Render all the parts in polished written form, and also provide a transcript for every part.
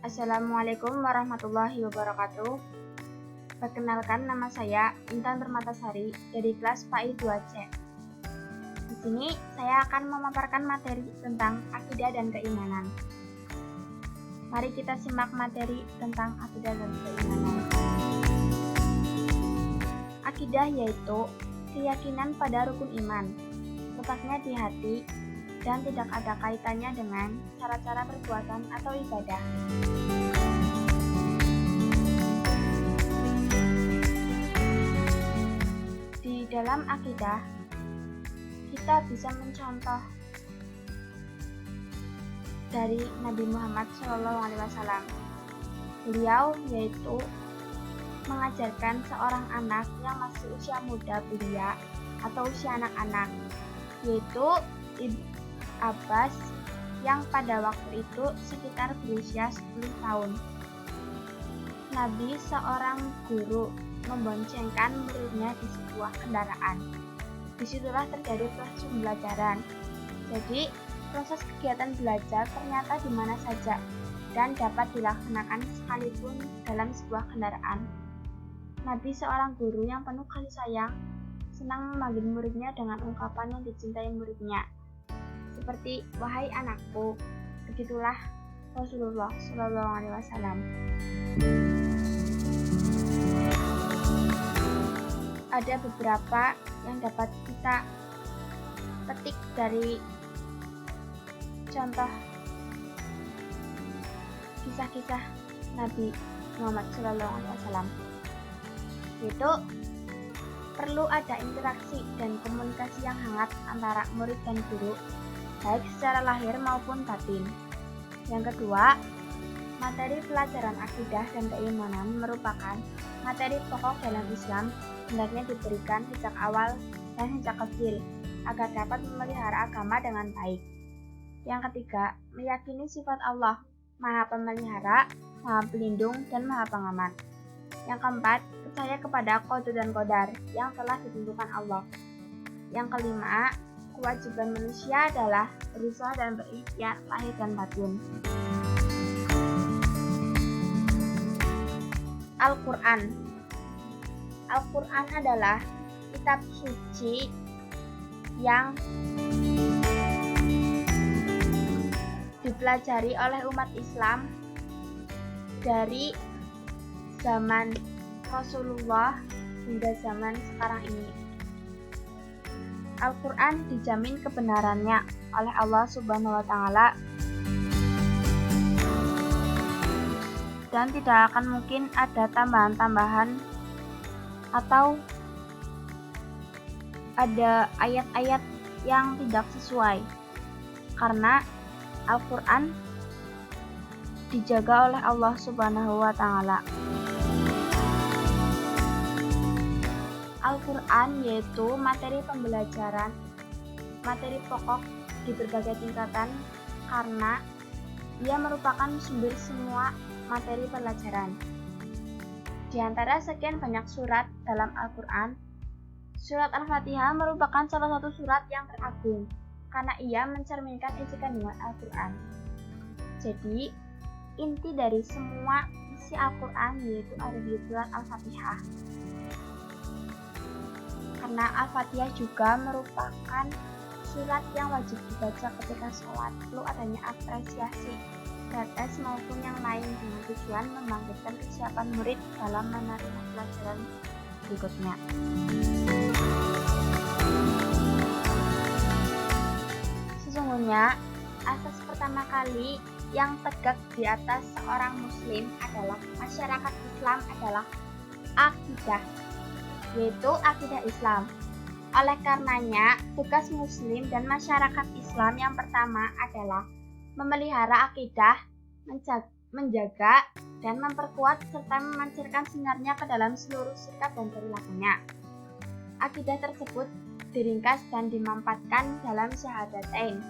Assalamualaikum warahmatullahi wabarakatuh. Perkenalkan, nama saya Intan Permatasari dari kelas PAI 2C. Di sini saya akan memaparkan materi tentang akidah dan keimanan. Mari kita simak materi tentang akidah dan keimanan. Akidah yaitu keyakinan pada rukun iman, letaknya di hati dan tidak ada kaitannya dengan cara-cara perbuatan atau ibadah. Di dalam akidah, kita bisa mencontoh dari Nabi Muhammad SAW. Beliau yaitu mengajarkan seorang anak yang masih usia muda belia atau usia anak-anak, yaitu Abbas yang pada waktu itu sekitar berusia 10 tahun. Nabi seorang guru memboncengkan muridnya di sebuah kendaraan. Disitulah terjadi proses pembelajaran. Jadi, proses kegiatan belajar ternyata di mana saja dan dapat dilaksanakan sekalipun dalam sebuah kendaraan. Nabi seorang guru yang penuh kasih sayang, senang memanggil muridnya dengan ungkapan yang dicintai muridnya. Seperti, wahai anakku, begitulah Rasulullah SAW. Ada beberapa yang dapat kita petik dari contoh kisah-kisah Nabi Muhammad SAW. Yaitu perlu ada interaksi dan komunikasi yang hangat antara murid dan guru, baik secara lahir maupun batin. Yang kedua, materi pelajaran akidah dan keimanan merupakan materi pokok dalam Islam, hendaknya diberikan sejak awal dan sejak kecil agar dapat memelihara agama dengan baik. Yang ketiga, meyakini sifat Allah, Maha Pemelihara, Maha Pelindung, dan Maha Pengamat. Yang keempat, percaya kepada qada dan qadar yang telah ditentukan Allah. Yang kelima, kewajiban manusia adalah berusaha dan berikhtiar lahir dan batin. Al-Quran. Al-Quran adalah kitab suci yang dipelajari oleh umat Islam dari zaman Rasulullah hingga zaman sekarang ini. Al-Quran dijamin kebenarannya oleh Allah Subhanahu wa Ta'ala dan tidak akan mungkin ada tambahan-tambahan atau ada ayat-ayat yang tidak sesuai, karena Al-Quran dijaga oleh Allah Subhanahu wa Ta'ala. Al-Quran yaitu materi pembelajaran, materi pokok di berbagai tingkatan karena ia merupakan sumber semua materi pelajaran. Di antara sekian banyak surat dalam Al-Quran, surat Al-Fatihah merupakan salah satu surat yang teragung karena ia mencerminkan isi kandungan Al-Quran. Jadi, inti dari semua isi Al-Quran yaitu ada di surat Al-Fatihah. Karena Al-Fatihah juga merupakan surat yang wajib dibaca ketika sholat, perlu adanya apresiasi, protes maupun yang lain dengan tujuan membangkitkan kesiapan murid dalam menerima pelajaran berikutnya. Sesungguhnya, asas pertama kali yang tegak di atas seorang muslim adalah masyarakat Islam adalah akidah, yaitu akidah Islam. Oleh karenanya, tugas muslim dan masyarakat Islam yang pertama adalah memelihara akidah, menjaga dan memperkuat serta memancarkan sinarnya ke dalam seluruh sikap dan perilakunya. Akidah tersebut diringkas dan dimampatkan dalam syahadatain,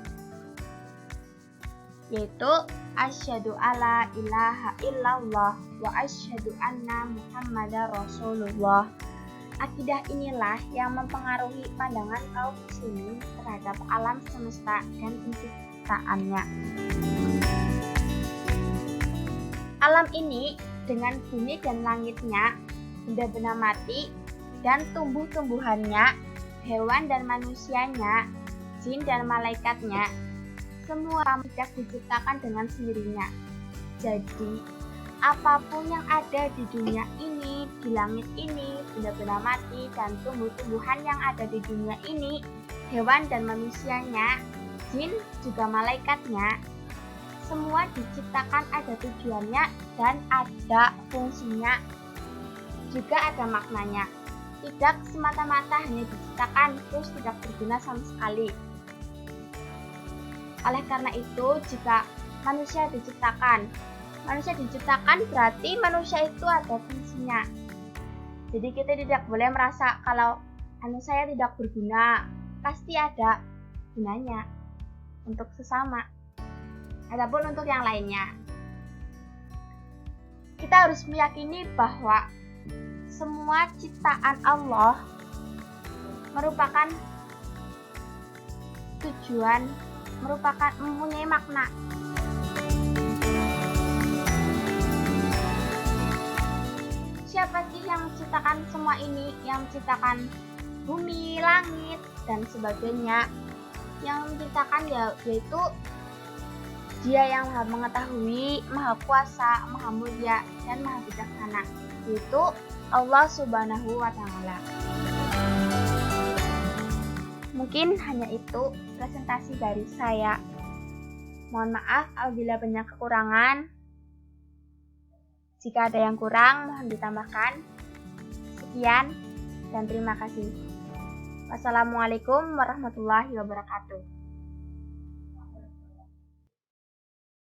yaitu asyhadu alla ilaha illallah wa asyhadu anna muhammadar rasulullah. Akidah inilah yang mempengaruhi pandangan kaum muslimin terhadap alam semesta dan penciptaannya. Alam ini dengan bumi dan langitnya, benda-benda mati dan tumbuh-tumbuhannya, hewan dan manusianya, jin dan malaikatnya, semua tidak diciptakan dengan sendirinya. Jadi, apapun yang ada di dunia ini, di langit ini, benda-benda mati dan tumbuh-tumbuhan yang ada di dunia ini, hewan dan manusianya, jin juga malaikatnya, semua diciptakan ada tujuannya dan ada fungsinya, juga ada maknanya. Tidak semata-mata hanya diciptakan terus tidak berguna sama sekali. Oleh karena itu, jika manusia diciptakan berarti manusia itu ada fungsinya. Jadi kita tidak boleh merasa kalau saya tidak berguna, pasti ada gunanya untuk sesama. Adapun untuk yang lainnya, kita harus meyakini bahwa semua ciptaan Allah merupakan tujuan, mempunyai makna. Siapa sih yang menciptakan semua ini? Yang menciptakan bumi, langit, dan sebagainya. Yang menciptakan yaitu Dia yang Maha Mengetahui, Maha Kuasa, Maha Mulia, dan Maha Bijaksana, yaitu Allah Subhanahu wa Ta'ala. Mungkin hanya itu presentasi dari saya. Mohon maaf apabila banyak kekurangan. Jika ada yang kurang, mohon ditambahkan. Sekian dan terima kasih. Wassalamualaikum warahmatullahi wabarakatuh.